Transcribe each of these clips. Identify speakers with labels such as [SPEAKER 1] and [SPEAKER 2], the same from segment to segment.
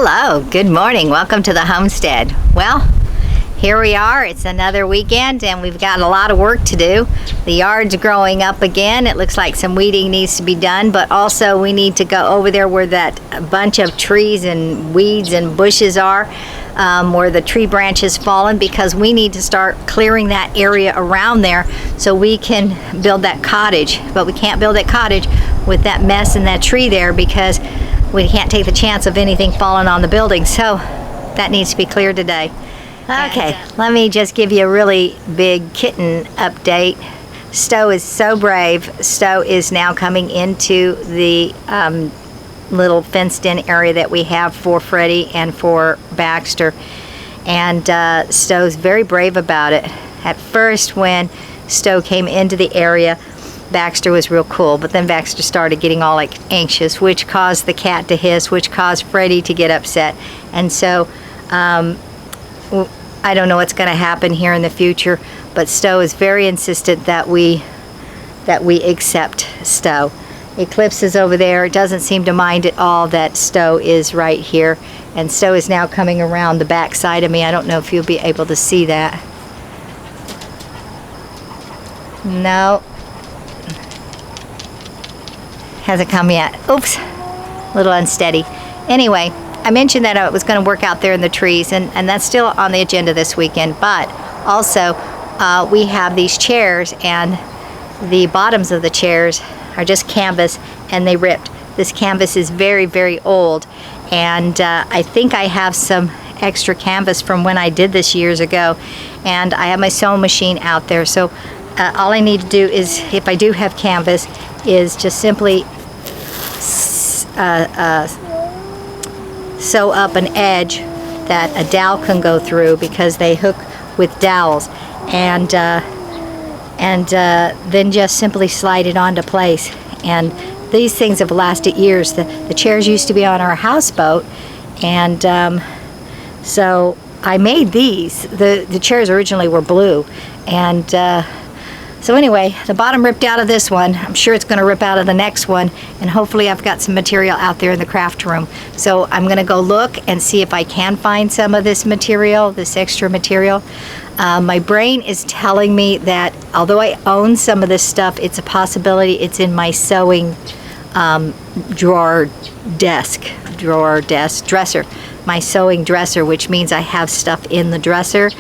[SPEAKER 1] Hello, good morning. Welcome to the homestead. Well, here we are. It's another weekend and we've got a lot of work to do. The yard's growing up again. It looks like some weeding needs to be done, but also we need to go over there where that bunch of trees and weeds and bushes are, where the tree branches fallen, because we need to start clearing that area around there so we can build that cottage. But we can't build that cottage with that mess and that tree there because we can't take the chance of anything falling on the building. So that needs to be cleared today. Okay, let me just give you a really big kitten update. Stowe is so brave. Stowe is now coming into the little fenced-in area that we have for Freddie and for Baxter. And Stowe's very brave about it. At first, when Stowe came into the area, Baxter was real cool, but then Baxter started getting all like anxious, which caused the cat to hiss, which caused Freddie to get upset. And so I don't know what's going to happen here in the future, but Stowe is very insistent that we accept Stowe. Eclipse is over there. It doesn't seem to mind at all that Stowe is right here, and Stowe is now coming around the back side of me. I don't know if you'll be able to see that. No. Hasn't come yet. Oops, a little unsteady. Anyway, I mentioned that I was going to work out there in the trees, and that's still on the agenda this weekend. But also, we have these chairs, and the bottoms of the chairs are just canvas, and they ripped. This canvas is very, very old, and I think I have some extra canvas from when I did this years ago, and I have my sewing machine out there. So all I need to do is, if I do have canvas, is just simply sew up an edge that a dowel can go through, because they hook with dowels, and then just simply slide it onto place. And these things have lasted years. The chairs used to be on our houseboat, and so I made these. The chairs originally were blue, and so anyway, the bottom ripped out of this one. I'm sure it's going to rip out of the next one, and hopefully I've got some material out there in the craft room. So I'm going to go look and see if I can find some of this material, this extra material. My brain is telling me that although I own some of this stuff, it's a possibility it's in my sewing dresser, my sewing dresser, which means I have stuff in the dresser,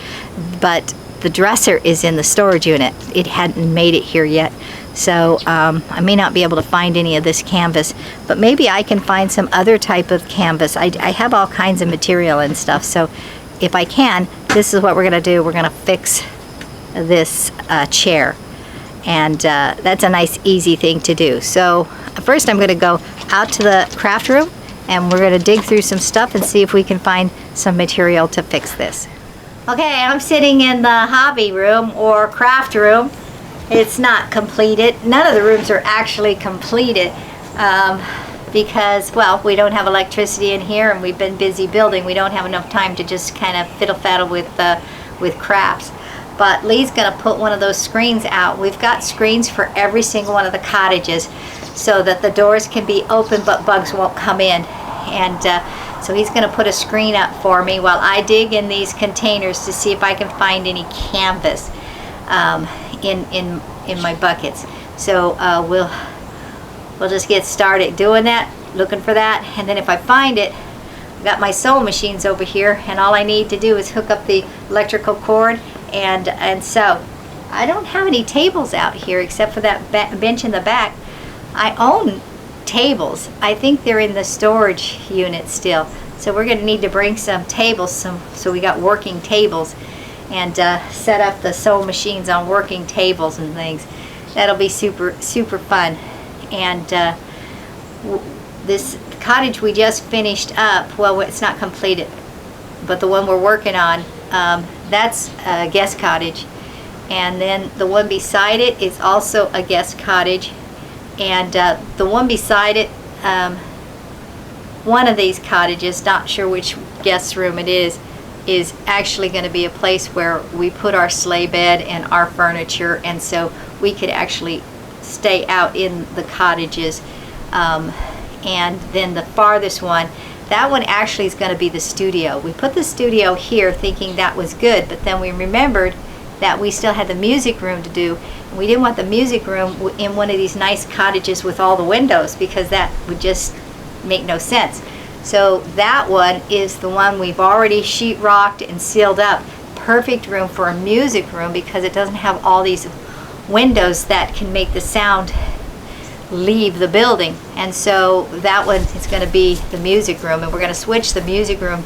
[SPEAKER 1] but the dresser is in the storage unit. It hadn't made it here yet. So I may not be able to find any of this canvas, but maybe I can find some other type of canvas. I have all kinds of material and stuff, so if I can, this is what we're gonna do. We're gonna fix this chair, and that's a nice easy thing to do. So first I'm gonna go out to the craft room, and we're gonna dig through some stuff and see if we can find some material to fix this. Okay, I'm sitting in the hobby room or craft room. It's not completed. None of the rooms are actually completed because, well, we don't have electricity in here, and we've been busy building. We don't have enough time to just kind of fiddle-faddle with crafts. But Lee's gonna put one of those screens out. We've got screens for every single one of the cottages so that the doors can be open but bugs won't come in. And so he's going to put a screen up for me while I dig in these containers to see if I can find any canvas in my buckets. So we'll just get started doing that, looking for that, and then if I find it, I've got my sewing machines over here, and all I need to do is hook up the electrical cord and sew. I don't have any tables out here except for that bench in the back. I own tables. I think they're in the storage unit still. So we're going to need to bring some tables, so we got working tables, and set up the sewing machines on working tables and things. That'll be super fun. And this cottage we just finished up, well, it's not completed, but the one we're working on, that's a guest cottage, and then the one beside it is also a guest cottage. And the one beside it, one of these cottages, not sure which guest room it is actually going to be a place where we put our sleigh bed and our furniture, and so we could actually stay out in the cottages. And then the farthest one, that one actually is going to be the studio. We put the studio here thinking that was good, but then we remembered that we still had the music room to do. And we didn't want the music room in one of these nice cottages with all the windows, because that would just make no sense. So that one is the one we've already sheetrocked and sealed up. Perfect room for a music room because it doesn't have all these windows that can make the sound leave the building. And so that one is going to be the music room, and we're going to switch the music room,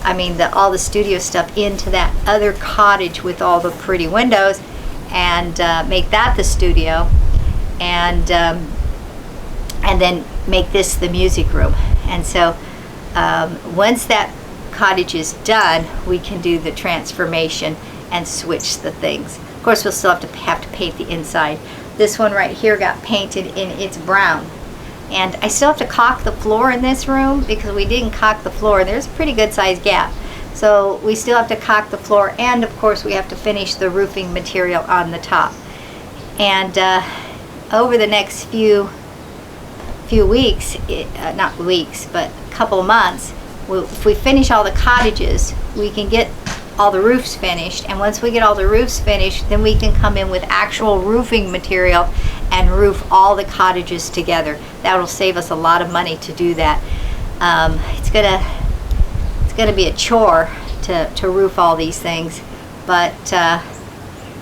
[SPEAKER 1] all the studio stuff, into that other cottage with all the pretty windows, and make that the studio, and then make this the music room. And so once that cottage is done, we can do the transformation and switch the things. Of course, we'll still have to paint the inside. This one right here got painted in its brown. And I still have to caulk the floor in this room because we didn't caulk the floor. There's a pretty good sized gap. So we still have to caulk the floor, and of course we have to finish the roofing material on the top. And over the next few weeks, not weeks, but a couple of months, if we finish all the cottages, we can get all the roofs finished. And once we get all the roofs finished, then we can come in with actual roofing material and roof all the cottages together. That will save us a lot of money to do that. It's gonna be a chore to roof all these things, but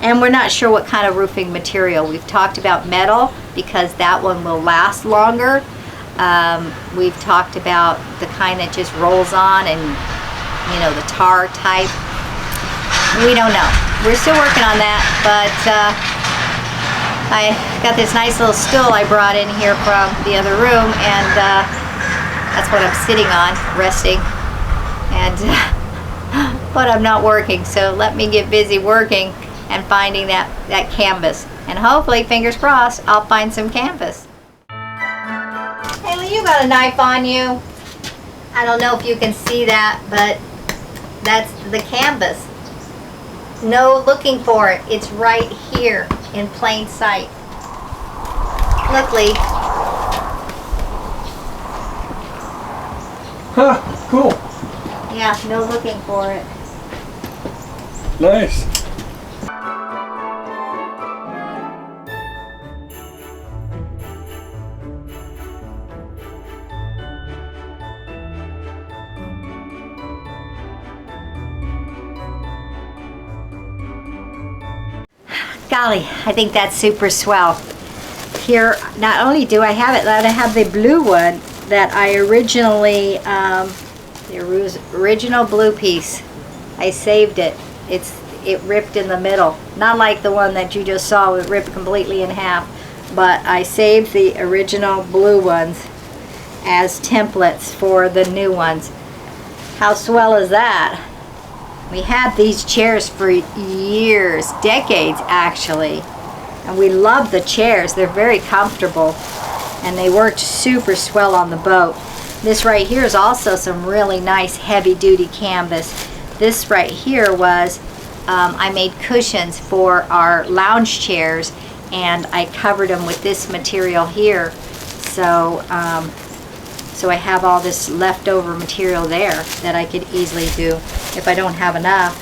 [SPEAKER 1] and we're not sure what kind of roofing material. We've talked about metal because that one will last longer. We've talked about the kind that just rolls on, and the tar type. We don't know. We're still working on that, but I got this nice little stool I brought in here from the other room, and that's what I'm sitting on, resting. And but I'm not working, so let me get busy working and finding that canvas. And hopefully, fingers crossed, I'll find some canvas. Haley, you got a knife on you. I don't know if you can see that, but that's the canvas. No looking for it. It's right here in plain sight. Luckily.
[SPEAKER 2] Huh, cool.
[SPEAKER 1] Yeah, no looking for it.
[SPEAKER 2] Nice.
[SPEAKER 1] Golly, I think that's super swell. Here, not only do I have it, but I have the blue one that I originally, the original blue piece. I saved it. It ripped in the middle. Not like the one that you just saw, it ripped completely in half. But I saved the original blue ones as templates for the new ones. How swell is that? We had these chairs for years, decades actually, and we love the chairs. They're very comfortable, and they worked super swell on the boat. This right here is also some really nice heavy-duty canvas. This right here was, I made cushions for our lounge chairs, and I covered them with this material here. So, so I have all this leftover material there that I could easily do if I don't have enough.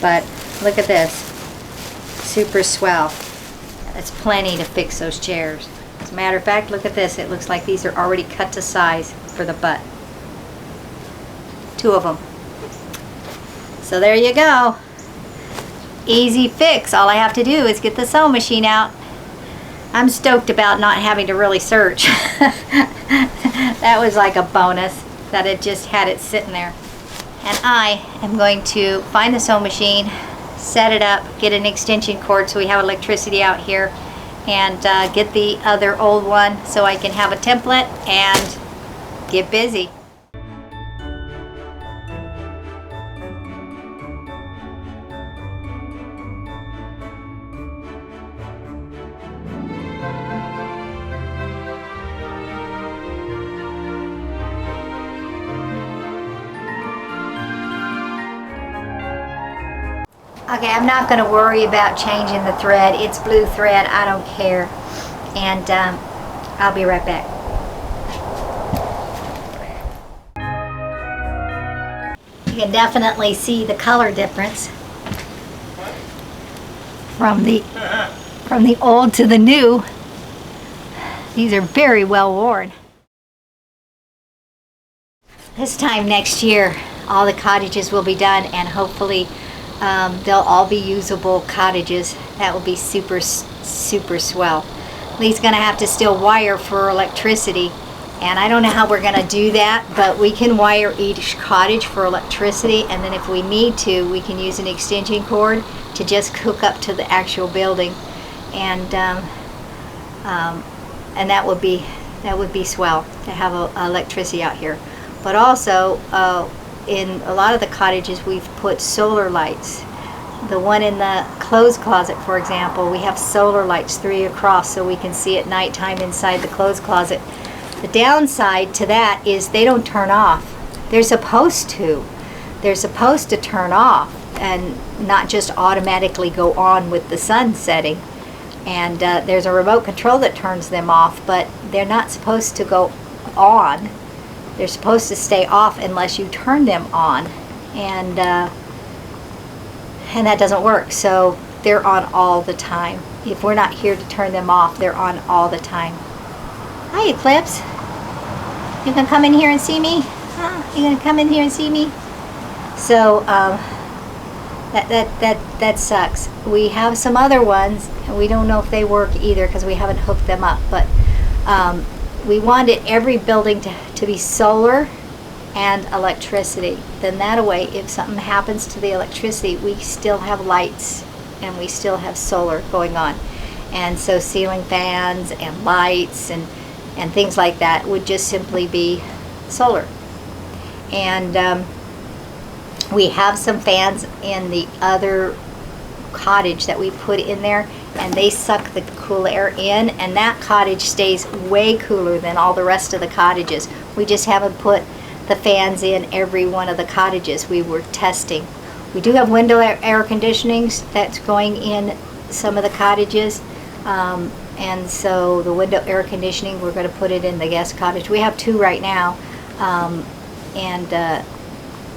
[SPEAKER 1] But look at this, super swell. That's plenty to fix those chairs. As a matter of fact, look at this. It looks like these are already cut to size for the butt. 2 of them. So there you go. Easy fix. All I have to do is get the sewing machine out. I'm stoked about not having to really search. That was like a bonus that it just had it sitting there. And I am going to find the sewing machine, set it up, get an extension cord so we have electricity out here, and get the other old one so I can have a template and get busy. Okay, I'm not going to worry about changing the thread. It's blue thread. I don't care. And I'll be right back. can definitely see the color difference from the old to the new. These are very well worn. This time next year, all the cottages will be done, and hopefully they'll all be usable cottages. That will be super swell. Lee's gonna have to still wire for electricity, and I don't know how we're gonna do that, but we can wire each cottage for electricity, and then if we need to, we can use an extension cord to just hook up to the actual building, and that would be swell to have electricity out here. But also, in a lot of the cottages, we've put solar lights. The one in the clothes closet, for example, we have solar lights 3 across so we can see at nighttime inside the clothes closet. The downside to that is they don't turn off. They're supposed to. They're supposed to turn off and not just automatically go on with the sun setting. And there's a remote control that turns them off, but they're not supposed to go on. They're supposed to stay off unless you turn them on, and that doesn't work. So they're on all the time. If we're not here to turn them off, they're on all the time. Hi, Eclipse. You gonna come in here and see me? You gonna come in here and see me? So that sucks. We have some other ones, and we don't know if they work either because we haven't hooked them up. But we wanted every building to be solar and electricity. Then that way, if something happens to the electricity, we still have lights and we still have solar going on. And so ceiling fans and lights and things like that would just simply be solar. And we have some fans in the other cottage that we put in there, and they suck the cool air in, and that cottage stays way cooler than all the rest of the cottages. We just haven't put the fans in every one of the cottages. We were testing. We do have window air conditionings that's going in some of the cottages, and so the window air conditioning, we're going to put it in the guest cottage. We have 2 right now, and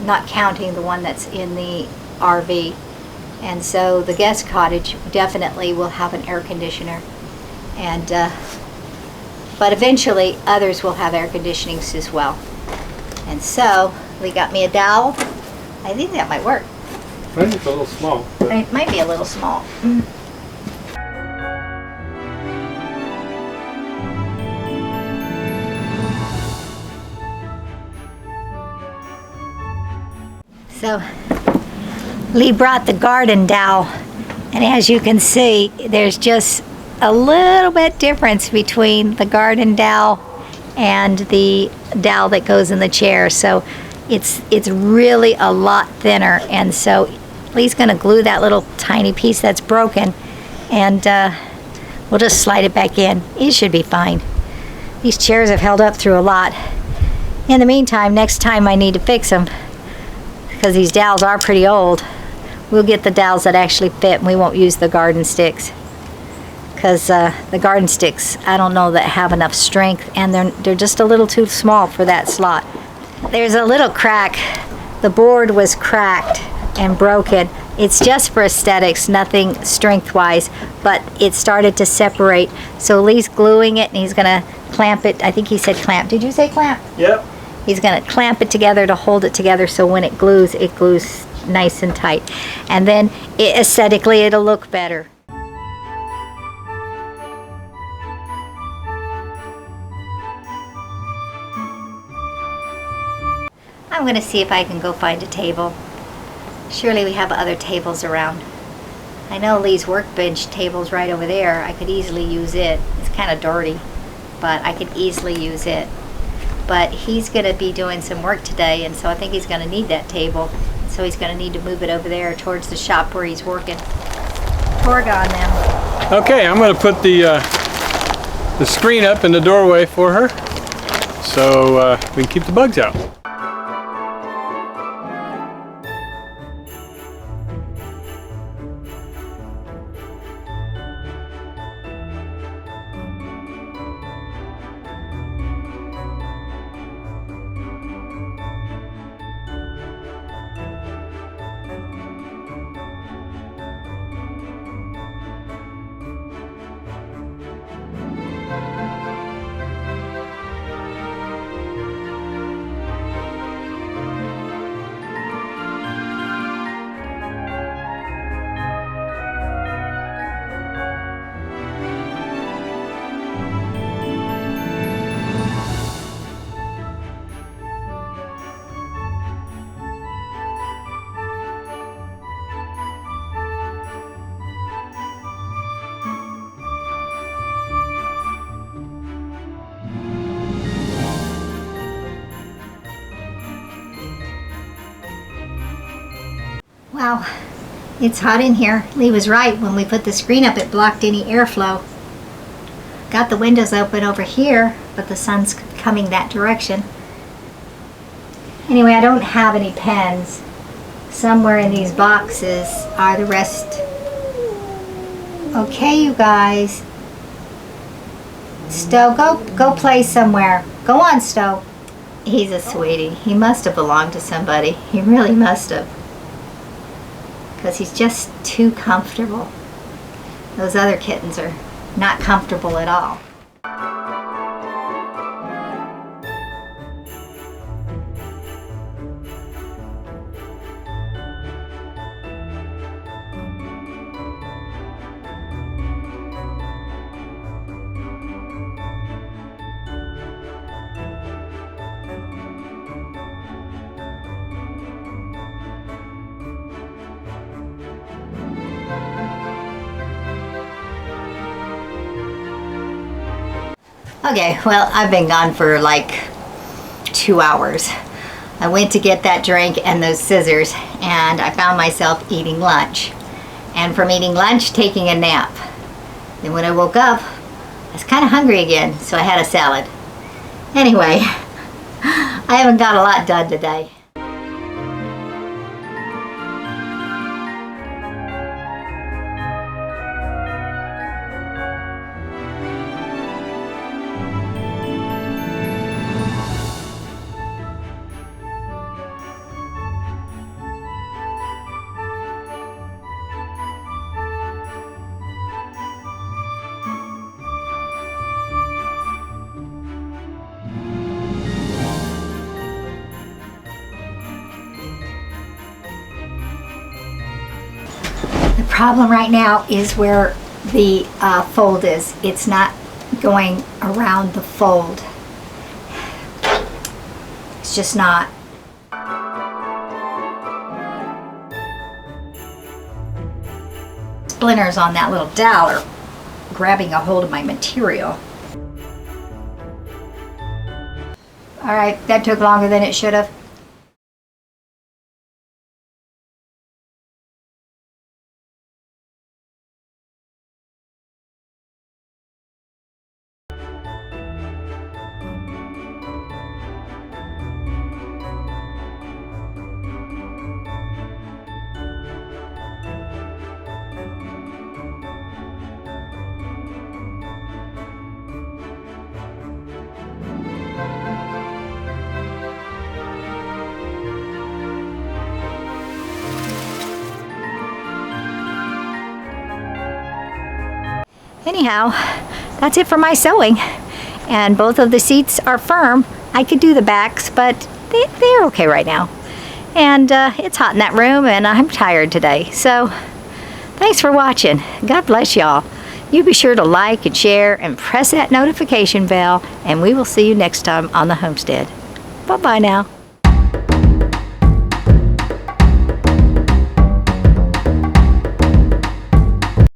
[SPEAKER 1] not counting the one that's in the RV. And so the guest cottage definitely will have an air conditioner, and but eventually others will have air conditionings as well. And so we got me a dowel. I think that might work.
[SPEAKER 2] I think it's a little small.
[SPEAKER 1] It might be a little small. So Lee brought the garden dowel, and as you can see, there's just a little bit difference between the garden dowel and the dowel that goes in the chair. So it's really a lot thinner, and so Lee's gonna glue that little tiny piece that's broken, and we'll just slide it back in. It should be fine. These chairs have held up through a lot. In the meantime, next time I need to fix them, because these dowels are pretty old, we'll get the dowels that actually fit, and we won't use the garden sticks, because the garden sticks, I don't know that have enough strength, and they're just a little too small for that slot. There's a little crack. The board was cracked and broken. It's just for aesthetics, nothing strength-wise, but it started to separate. So Lee's gluing it, and he's gonna clamp it. I think he said clamp. Did you say clamp?
[SPEAKER 2] Yep.
[SPEAKER 1] He's gonna clamp it together to hold it together, so when it glues nice and tight. And then aesthetically, it'll look better. I'm gonna see if I can go find a table. Surely we have other tables around. I know Lee's workbench table's right over there. I could easily use it. It's kind of dirty, but I could easily use it. But he's gonna be doing some work today, and so I think he's gonna need that table. So he's gonna need to move it over there towards the shop where he's working. Oregon them.
[SPEAKER 2] Okay, I'm gonna put the screen up in the doorway for her, so we can keep the bugs out.
[SPEAKER 1] Wow, it's hot in here. Lee was right. When we put the screen up, it blocked any airflow. Got the windows open over here, but the sun's coming that direction. Anyway, I don't have any pens. Somewhere in these boxes are the rest. Okay, you guys. Stowe, go play somewhere. Go on, Stowe. He's a sweetie. He must have belonged to somebody. He really must have. Because he's just too comfortable. Those other kittens are not comfortable at all. Okay, well, I've been gone for like 2 hours. I went to get that drink and those scissors, and I found myself eating lunch. And from eating lunch, taking a nap. Then when I woke up, I was kind of hungry again, so I had a salad. Anyway, I haven't got a lot done today. The problem right now is where the fold is. It's not going around the fold. It's just not. Splinters on that little dowel are grabbing a hold of my material. All right, that took longer than it should have. Anyhow, that's it for my sewing. And both of the seats are firm. I could do the backs, but they're okay right now. And it's hot in that room, and I'm tired today. So, thanks for watching. God bless y'all. You be sure to like and share and press that notification bell, and we will see you next time on the Homestead. Bye-bye now.